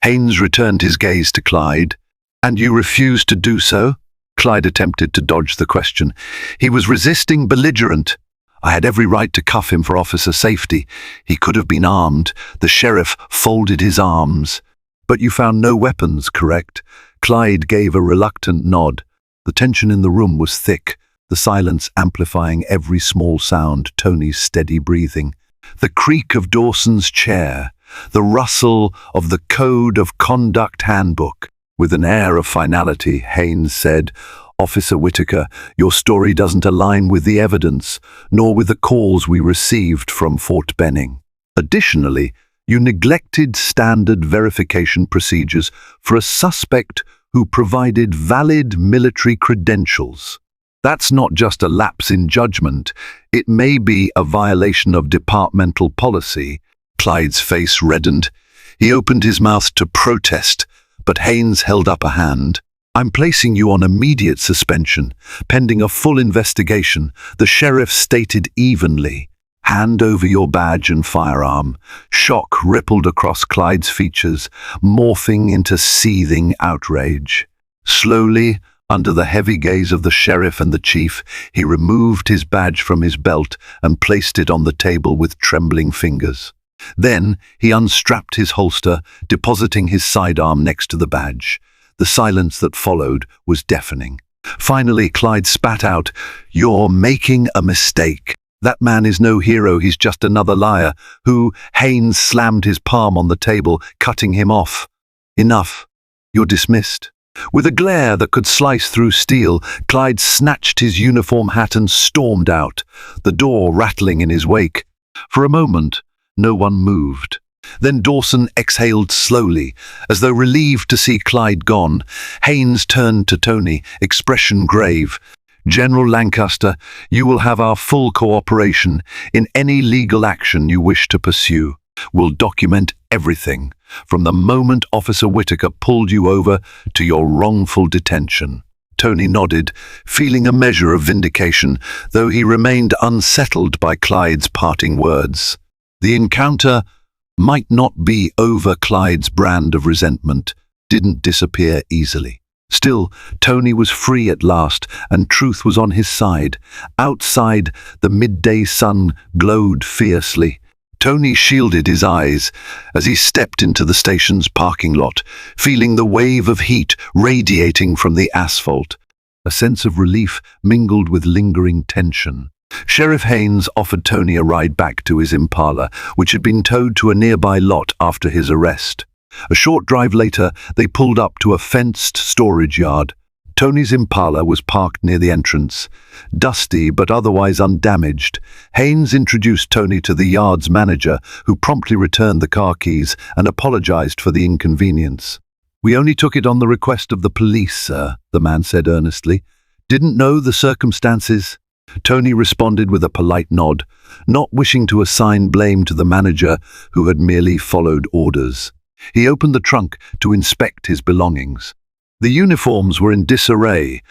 Haynes returned his gaze to Clyde. And you refused to do so? Clyde attempted to dodge the question. He was resisting, belligerent. I had every right to cuff him for officer safety. He could have been armed. The sheriff folded his arms. But you found no weapons, correct? Clyde gave a reluctant nod. The tension in the room was thick, the silence amplifying every small sound, Tony's steady breathing. The creak of Dawson's chair, the rustle of the Code of Conduct handbook. With an air of finality, Haynes said, Officer Whitaker, your story doesn't align with the evidence, nor with the calls we received from Fort Benning. Additionally, you neglected standard verification procedures for a suspect who provided valid military credentials. That's not just a lapse in judgment, it may be a violation of departmental policy. Clyde's face reddened. He opened his mouth to protest, but Haynes held up a hand. I'm placing you on immediate suspension, pending a full investigation, the sheriff stated evenly. Hand over your badge and firearm. Shock rippled across Clyde's features, morphing into seething outrage. Slowly, under the heavy gaze of the sheriff and the chief, he removed his badge from his belt and placed it on the table with trembling fingers. Then he unstrapped his holster, depositing his sidearm next to the badge. The silence that followed was deafening. Finally, Clyde spat out, "You're making a mistake. That man is no hero, he's just another liar," who Haynes slammed his palm on the table, cutting him off. "Enough. You're dismissed." With a glare that could slice through steel, Clyde snatched his uniform hat and stormed out, the door rattling in his wake. For a moment, no one moved. Then Dawson exhaled slowly, as though relieved to see Clyde gone. Haynes turned to Tony, expression grave. "General Lancaster, you will have our full cooperation in any legal action you wish to pursue. We'll document everything, from the moment Officer Whitaker pulled you over to your wrongful detention." Tony nodded, feeling a measure of vindication, though he remained unsettled by Clyde's parting words. The encounter might not be over. Clyde's brand of resentment didn't disappear easily. Still, Tony was free at last, and truth was on his side. Outside, the midday sun glowed fiercely. Tony shielded his eyes as he stepped into the station's parking lot, feeling the wave of heat radiating from the asphalt. A sense of relief mingled with lingering tension. Sheriff Haynes offered Tony a ride back to his Impala, which had been towed to a nearby lot after his arrest. A short drive later, they pulled up to a fenced storage yard. Tony's Impala was parked near the entrance. Dusty but otherwise undamaged, Haynes introduced Tony to the yard's manager, who promptly returned the car keys and apologized for the inconvenience. "We only took it on the request of the police, sir," the man said earnestly. "Didn't know the circumstances." Tony responded with a polite nod, not wishing to assign blame to the manager who had merely followed orders. He opened the trunk to inspect his belongings. The uniforms were in disarray,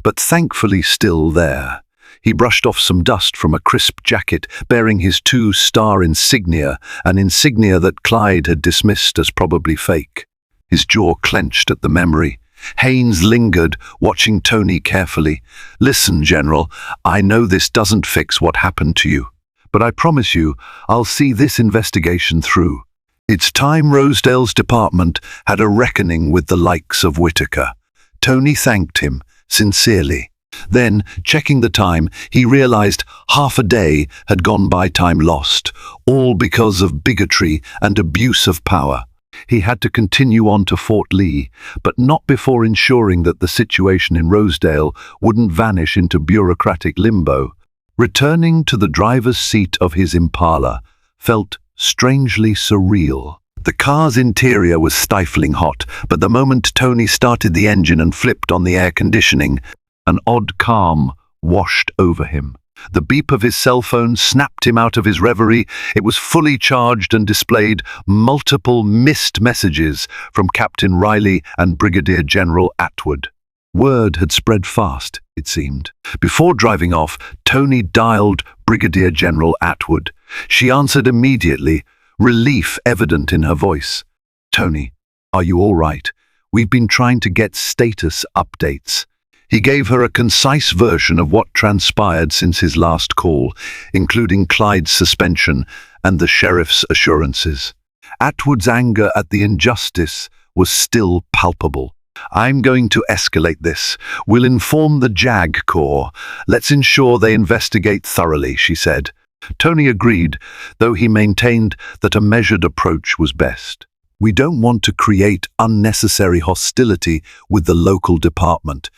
but thankfully still there. He brushed off some dust from a crisp jacket bearing his 2-star insignia, an insignia that Clyde had dismissed as probably fake. His jaw clenched at the memory. Haynes lingered, watching Tony carefully. "Listen, General, I know this doesn't fix what happened to you, but I promise you I'll see this investigation through. It's time Rosedale's department had a reckoning with the likes of Whitaker." Tony thanked him, sincerely. Then, checking the time, he realized half a day had gone by, time lost, all because of bigotry and abuse of power. He had to continue on to Fort Lee, but not before ensuring that the situation in Rosedale wouldn't vanish into bureaucratic limbo. Returning to the driver's seat of his Impala felt strangely surreal. The car's interior was stifling hot, but the moment Tony started the engine and flipped on the air conditioning, an odd calm washed over him. The beep of his cell phone snapped him out of his reverie. It was fully charged and displayed multiple missed messages from Captain Riley and Brigadier General Atwood. Word had spread fast, it seemed. Before driving off, Tony dialed Brigadier General Atwood. She answered immediately, relief evident in her voice. "Tony, are you all right? We've been trying to get status updates." He gave her a concise version of what transpired since his last call, including Clyde's suspension and the sheriff's assurances. Atwood's anger at the injustice was still palpable. "I'm going to escalate this. We'll inform the JAG Corps. Let's ensure they investigate thoroughly," she said. Tony agreed, though he maintained that a measured approach was best. "We don't want to create unnecessary hostility with the local department,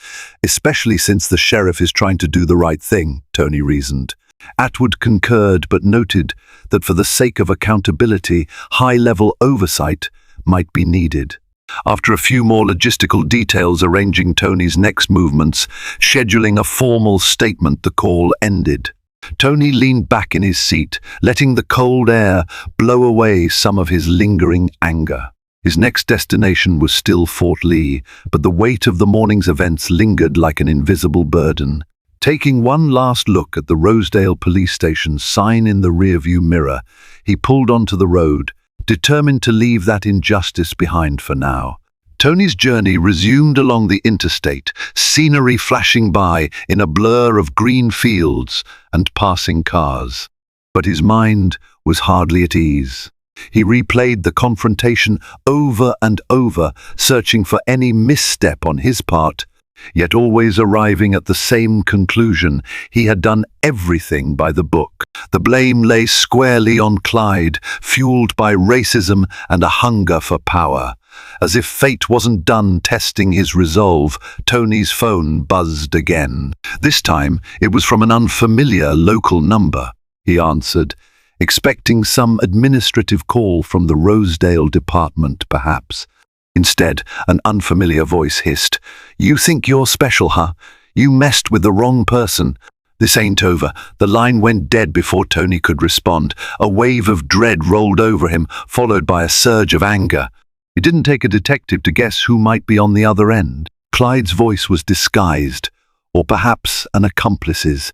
especially since the sheriff is trying to do the right thing," Tony reasoned. Atwood concurred but noted that for the sake of accountability, high-level oversight might be needed. After a few more logistical details arranging Tony's next movements, scheduling a formal statement, the call ended. Tony leaned back in his seat, letting the cold air blow away some of his lingering anger. His next destination was still Fort Lee, but the weight of the morning's events lingered like an invisible burden. Taking one last look at the Rosedale police station sign in the rearview mirror, he pulled onto the road, determined to leave that injustice behind for now. Tony's journey resumed along the interstate, scenery flashing by in a blur of green fields and passing cars. But his mind was hardly at ease. He replayed the confrontation over and over, searching for any misstep on his part, yet always arriving at the same conclusion: he had done everything by the book. The blame lay squarely on Clyde, fueled by racism and a hunger for power. As if fate wasn't done testing his resolve, Tony's phone buzzed again. This time, it was from an unfamiliar local number. He answered, expecting some administrative call from the Rosedale department, perhaps. Instead, an unfamiliar voice hissed, "You think you're special, huh? You messed with the wrong person." "This ain't over." The line went dead before Tony could respond. A wave of dread rolled over him, followed by a surge of anger. It didn't take a detective to guess who might be on the other end. Clyde's voice was disguised, or perhaps an accomplice's,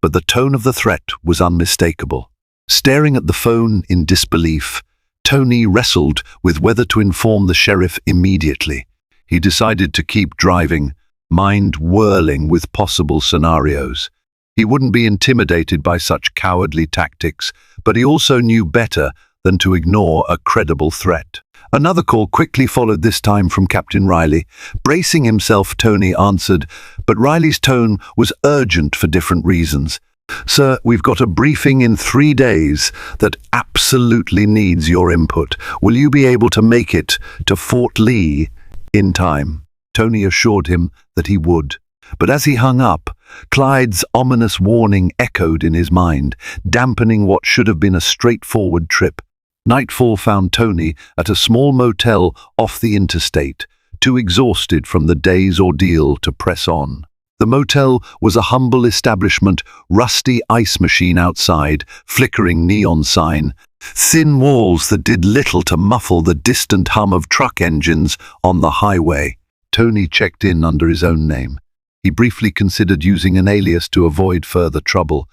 but the tone of the threat was unmistakable. Staring at the phone in disbelief, Tony wrestled with whether to inform the sheriff immediately. He decided to keep driving, mind whirling with possible scenarios. He wouldn't be intimidated by such cowardly tactics, but he also knew better than to ignore a credible threat. Another call quickly followed, this time from Captain Riley. Bracing himself, Tony answered, but Riley's tone was urgent for different reasons. "Sir, we've got a briefing in 3 days that absolutely needs your input. Will you be able to make it to Fort Lee in time?" Tony assured him that he would. But as he hung up, Clyde's ominous warning echoed in his mind, dampening what should have been a straightforward trip. Nightfall found Tony at a small motel off the interstate, too exhausted from the day's ordeal to press on. The motel was a humble establishment, rusty ice machine outside, flickering neon sign, thin walls that did little to muffle the distant hum of truck engines on the highway. Tony checked in under his own name. He briefly considered using an alias to avoid further trouble,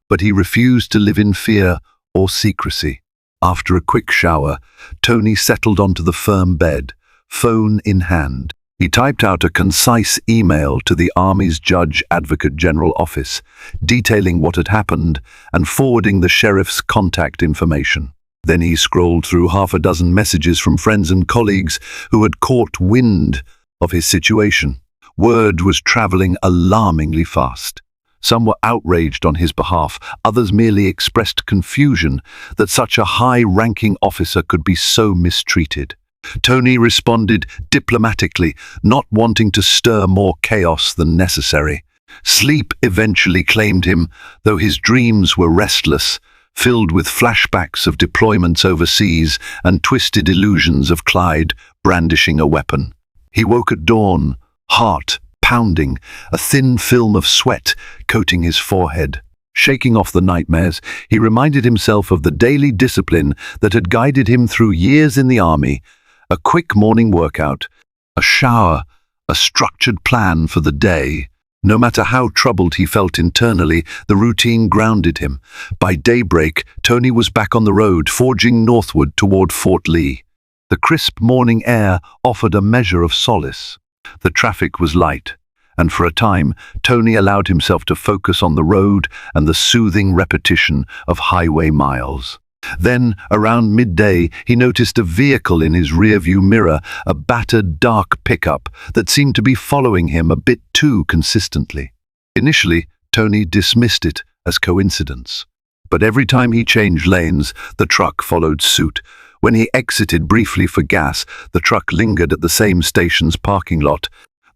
but he refused to live in fear or secrecy. After a quick shower, Tony settled onto the firm bed, phone in hand. He typed out a concise email to the Army's Judge Advocate General office, detailing what had happened and forwarding the sheriff's contact information. Then he scrolled through half a dozen messages from friends and colleagues who had caught wind of his situation. Word was traveling alarmingly fast. Some were outraged on his behalf, others merely expressed confusion that such a high-ranking officer could be so mistreated. Tony responded diplomatically, not wanting to stir more chaos than necessary. Sleep eventually claimed him, though his dreams were restless, filled with flashbacks of deployments overseas and twisted illusions of Clyde brandishing a weapon. He woke at dawn, heart pounding, a thin film of sweat coating his forehead. Shaking off the nightmares, he reminded himself of the daily discipline that had guided him through years in the Army. A quick morning workout, a shower, a structured plan for the day. No matter how troubled he felt internally, the routine grounded him. By daybreak, Tony was back on the road, forging northward toward Fort Lee. The crisp morning air offered a measure of solace. The traffic was light, and for a time, Tony allowed himself to focus on the road and the soothing repetition of highway miles. Then, around midday, he noticed a vehicle in his rearview mirror, a battered, dark pickup that seemed to be following him a bit too consistently. Initially, Tony dismissed it as coincidence. But every time he changed lanes, the truck followed suit. When he exited briefly for gas, the truck lingered at the same station's parking lot.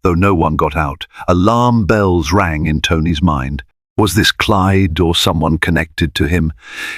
Though no one got out, alarm bells rang in Tony's mind. Was this Clyde or someone connected to him?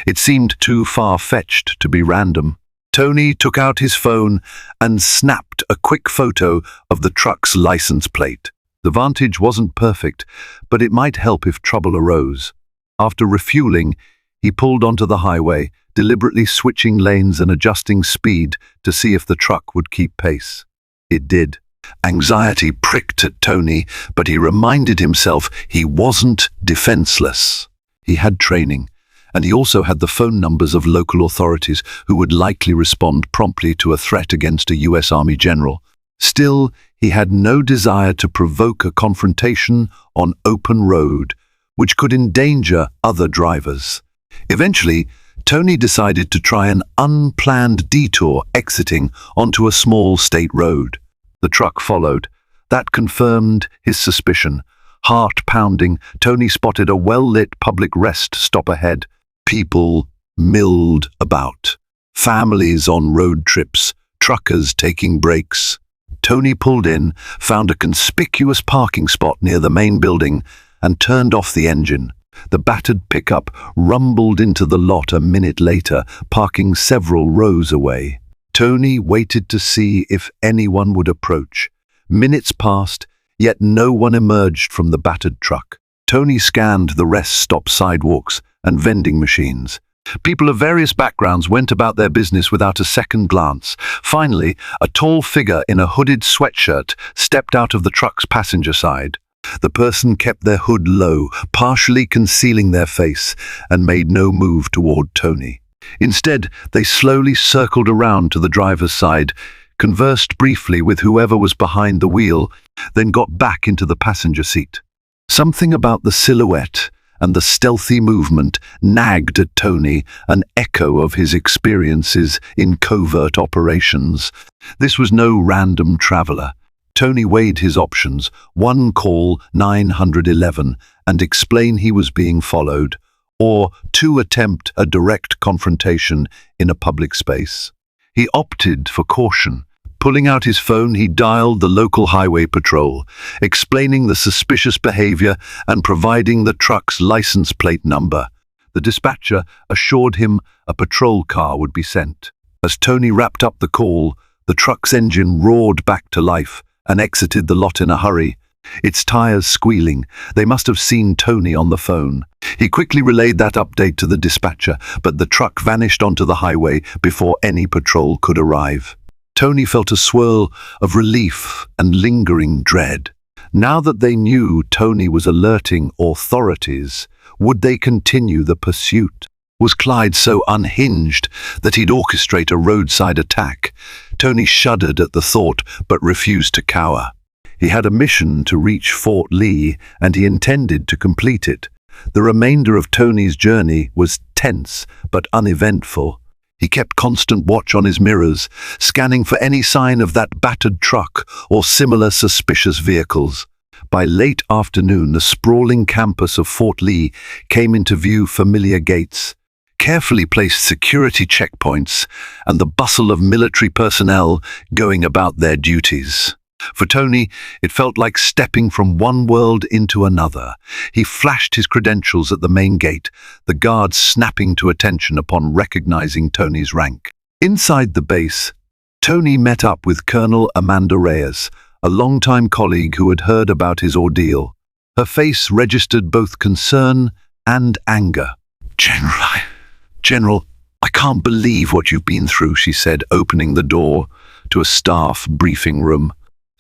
It seemed too far-fetched to be random. Tony took out his phone and snapped a quick photo of the truck's license plate. The vantage wasn't perfect, but it might help if trouble arose. After refueling, he pulled onto the highway, deliberately switching lanes and adjusting speed to see if the truck would keep pace. It did. Anxiety pricked at Tony, but he reminded himself he wasn't defenseless. He had training, and he also had the phone numbers of local authorities who would likely respond promptly to a threat against a U.S. Army general. Still, he had no desire to provoke a confrontation on open road, which could endanger other drivers. Eventually, Tony decided to try an unplanned detour, exiting onto a small state road. The truck followed. That confirmed his suspicion. Heart pounding, Tony spotted a well-lit public rest stop ahead. People milled about. Families on road trips, truckers taking breaks. Tony pulled in, found a conspicuous parking spot near the main building, and turned off the engine. The battered pickup rumbled into the lot a minute later, parking several rows away. Tony waited to see if anyone would approach. Minutes passed, yet no one emerged from the battered truck. Tony scanned the rest stop sidewalks and vending machines. People of various backgrounds went about their business without a second glance. Finally, a tall figure in a hooded sweatshirt stepped out of the truck's passenger side. The person kept their hood low, partially concealing their face, and made no move toward Tony. Instead, they slowly circled around to the driver's side, conversed briefly with whoever was behind the wheel, then got back into the passenger seat. Something about the silhouette and the stealthy movement nagged at Tony, an echo of his experiences in covert operations. This was no random traveler. Tony weighed his options, one call 911, and explain he was being followed, or two attempt a direct confrontation in a public space. He opted for caution. Pulling out his phone, he dialed the local highway patrol, explaining the suspicious behavior and providing the truck's license plate number. The dispatcher assured him a patrol car would be sent. As Tony wrapped up the call, the truck's engine roared back to life and exited the lot in a hurry, its tires squealing. They must have seen Tony on the phone. He quickly relayed that update to the dispatcher, but the truck vanished onto the highway before any patrol could arrive. Tony felt a swirl of relief and lingering dread. Now that they knew Tony was alerting authorities, would they continue the pursuit? Was Clyde so unhinged that he'd orchestrate a roadside attack? Tony shuddered at the thought, but refused to cower. He had a mission to reach Fort Lee, and he intended to complete it. The remainder of Tony's journey was tense but uneventful. He kept constant watch on his mirrors, scanning for any sign of that battered truck or similar suspicious vehicles. By late afternoon, the sprawling campus of Fort Lee came into view. Familiar gates, carefully placed security checkpoints, and the bustle of military personnel going about their duties. For Tony, it felt like stepping from one world into another. He flashed his credentials at the main gate, the guards snapping to attention upon recognizing Tony's rank. Inside the base, Tony met up with Colonel Amanda Reyes, a longtime colleague who had heard about his ordeal. Her face registered both concern and anger. General, I can't believe what you've been through," she said, opening the door to a staff briefing room.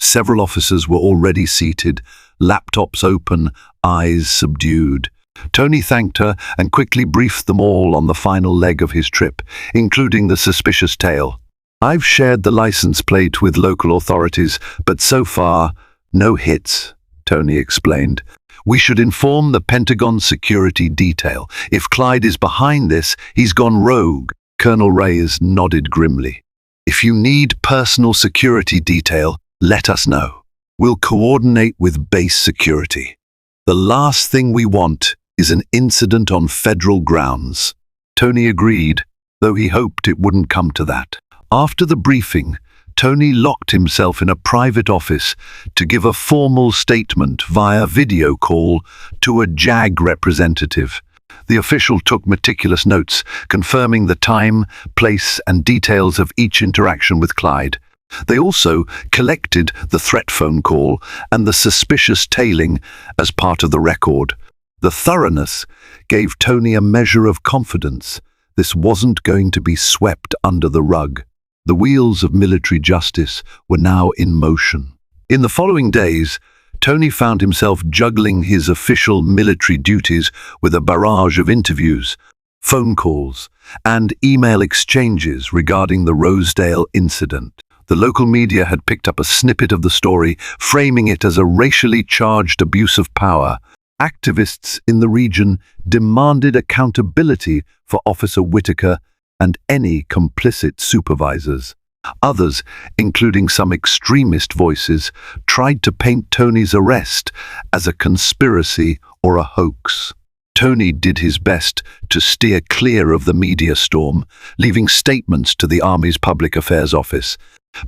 Several officers were already seated, laptops open, eyes subdued. Tony thanked her and quickly briefed them all on the final leg of his trip, including the suspicious tale. "I've shared the license plate with local authorities, but so far, no hits," Tony explained. "We should inform the Pentagon security detail. If Clyde is behind this, he's gone rogue." Colonel Reyes nodded grimly. "If you need personal security detail, let us know. We'll coordinate with base security. The last thing we want is an incident on federal grounds." Tony agreed, though he hoped it wouldn't come to that. After the briefing, Tony locked himself in a private office to give a formal statement via video call to a JAG representative. The official took meticulous notes, confirming the time, place, and details of each interaction with Clyde. They also collected the threat phone call and the suspicious tailing as part of the record. The thoroughness gave Tony a measure of confidence. This wasn't going to be swept under the rug. The wheels of military justice were now in motion. In the following days, Tony found himself juggling his official military duties with a barrage of interviews, phone calls, and email exchanges regarding the Rosedale incident. The local media had picked up a snippet of the story, framing it as a racially charged abuse of power. Activists in the region demanded accountability for Officer Whitaker and any complicit supervisors. Others, including some extremist voices, tried to paint Tony's arrest as a conspiracy or a hoax. Tony did his best to steer clear of the media storm, leaving statements to the Army's Public Affairs Office.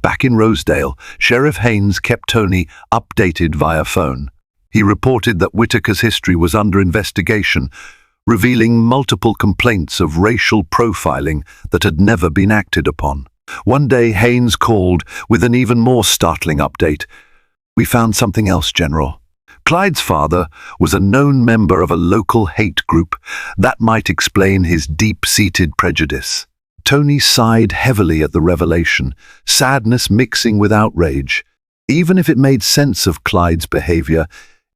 Back in Rosedale, Sheriff Haynes kept Tony updated via phone. He reported that Whitaker's history was under investigation, revealing multiple complaints of racial profiling that had never been acted upon. One day, Haynes called with an even more startling update. "We found something else, General. Clyde's father was a known member of a local hate group. That might explain his deep-seated prejudice." Tony sighed heavily at the revelation, sadness mixing with outrage. Even if it made sense of Clyde's behavior,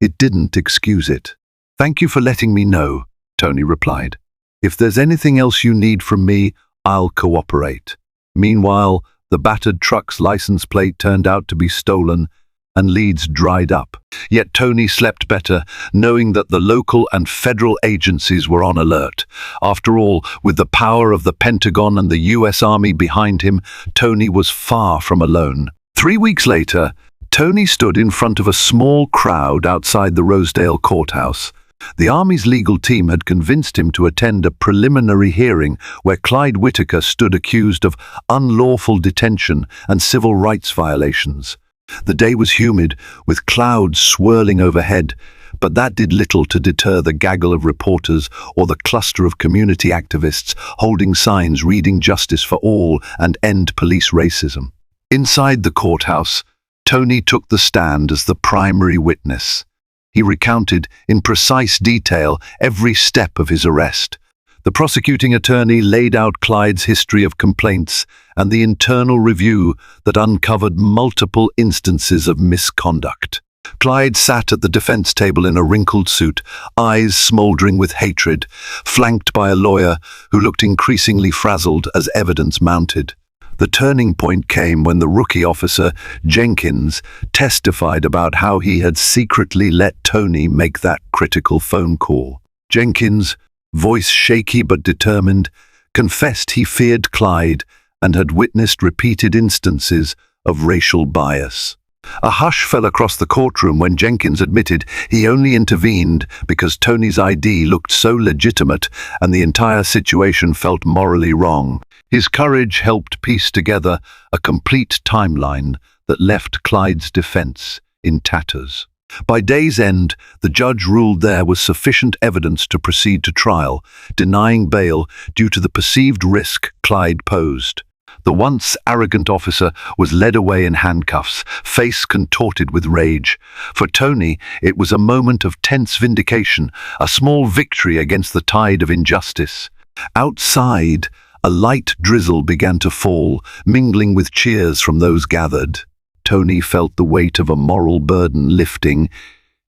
it didn't excuse it. "Thank you for letting me know," Tony replied. "If there's anything else you need from me, I'll cooperate." Meanwhile, the battered truck's license plate turned out to be stolen, and leads dried up. Yet Tony slept better, knowing that the local and federal agencies were on alert. After all, with the power of the Pentagon and the US Army behind him, Tony was far from alone. 3 weeks later, Tony stood in front of a small crowd outside the Rosedale courthouse. The Army's legal team had convinced him to attend a preliminary hearing where Clyde Whittaker stood accused of unlawful detention and civil rights violations. The day was humid, with clouds swirling overhead, but that did little to deter the gaggle of reporters or the cluster of community activists holding signs reading "Justice for All" and "End Police Racism." Inside the courthouse, Tony took the stand as the primary witness. He recounted in precise detail every step of his arrest. The prosecuting attorney laid out Clyde's history of complaints and the internal review that uncovered multiple instances of misconduct. Clyde sat at the defense table in a wrinkled suit, eyes smoldering with hatred, flanked by a lawyer who looked increasingly frazzled as evidence mounted. The turning point came when the rookie officer, Jenkins, testified about how he had secretly let Tony make that critical phone call. Jenkins, voice shaky but determined, confessed he feared Clyde and had witnessed repeated instances of racial bias. A hush fell across the courtroom when Jenkins admitted he only intervened because Tony's ID looked so legitimate and the entire situation felt morally wrong. His courage helped piece together a complete timeline that left Clyde's defense in tatters. By day's end, the judge ruled there was sufficient evidence to proceed to trial, denying bail due to the perceived risk Clyde posed. The once arrogant officer was led away in handcuffs, face contorted with rage. For Tony, it was a moment of tense vindication, a small victory against the tide of injustice. Outside, a light drizzle began to fall, mingling with cheers from those gathered. Tony felt the weight of a moral burden lifting,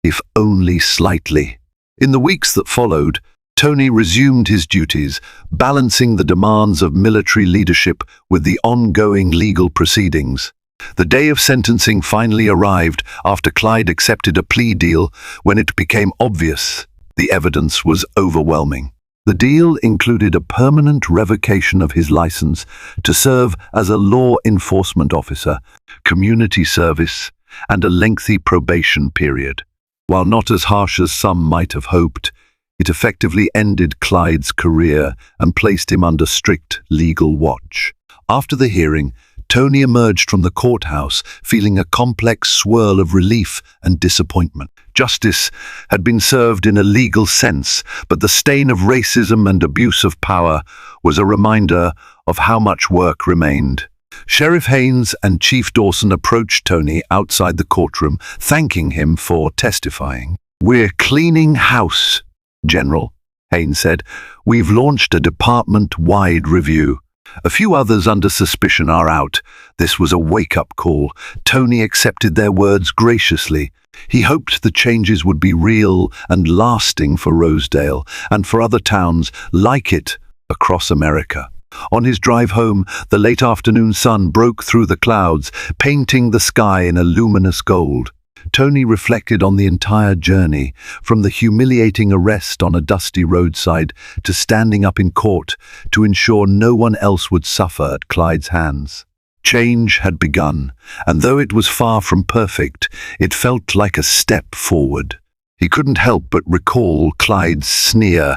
if only slightly. In the weeks that followed, Tony resumed his duties, balancing the demands of military leadership with the ongoing legal proceedings. The day of sentencing finally arrived after Clyde accepted a plea deal when it became obvious the evidence was overwhelming. The deal included a permanent revocation of his license to serve as a law enforcement officer, community service, and a lengthy probation period. While not as harsh as some might have hoped, it effectively ended Clyde's career and placed him under strict legal watch. After the hearing, Tony emerged from the courthouse feeling a complex swirl of relief and disappointment. Justice had been served in a legal sense, but the stain of racism and abuse of power was a reminder of how much work remained. Sheriff Haynes and Chief Dawson approached Tony outside the courtroom, thanking him for testifying. "We're cleaning house, General," Haynes said. "We've launched a department-wide review. A few others under suspicion are out." This was a wake-up call. Tony accepted their words graciously. He hoped the changes would be real and lasting for Rosedale and for other towns like it across America. On his drive home, the late afternoon sun broke through the clouds, painting the sky in a luminous gold. Tony reflected on the entire journey, from the humiliating arrest on a dusty roadside to standing up in court to ensure no one else would suffer at Clyde's hands. Change had begun, and though it was far from perfect, it felt like a step forward. He couldn't help but recall Clyde's sneer,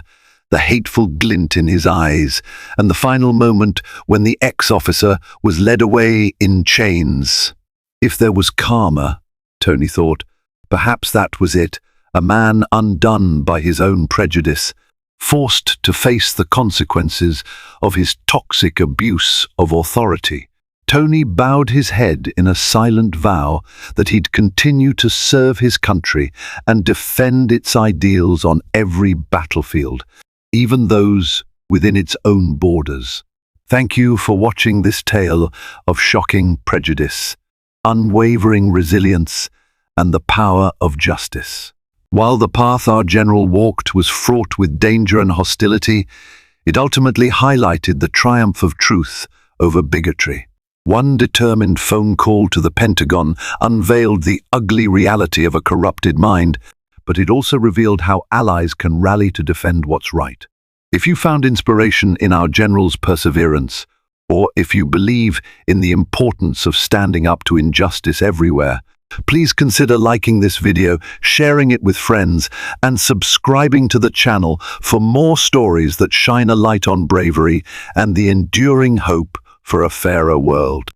the hateful glint in his eyes, and the final moment when the ex-officer was led away in chains. If there was karma, Tony thought, perhaps that was it, a man undone by his own prejudice, forced to face the consequences of his toxic abuse of authority. Tony bowed his head in a silent vow that he'd continue to serve his country and defend its ideals on every battlefield, even those within its own borders. Thank you for watching this tale of shocking prejudice, unwavering resilience, and the power of justice. While the path our general walked was fraught with danger and hostility, it ultimately highlighted the triumph of truth over bigotry. One determined phone call to the Pentagon unveiled the ugly reality of a corrupted mind, but it also revealed how allies can rally to defend what's right. If you found inspiration in our general's perseverance, or if you believe in the importance of standing up to injustice everywhere, please consider liking this video, sharing it with friends, and subscribing to the channel for more stories that shine a light on bravery and the enduring hope for a fairer world.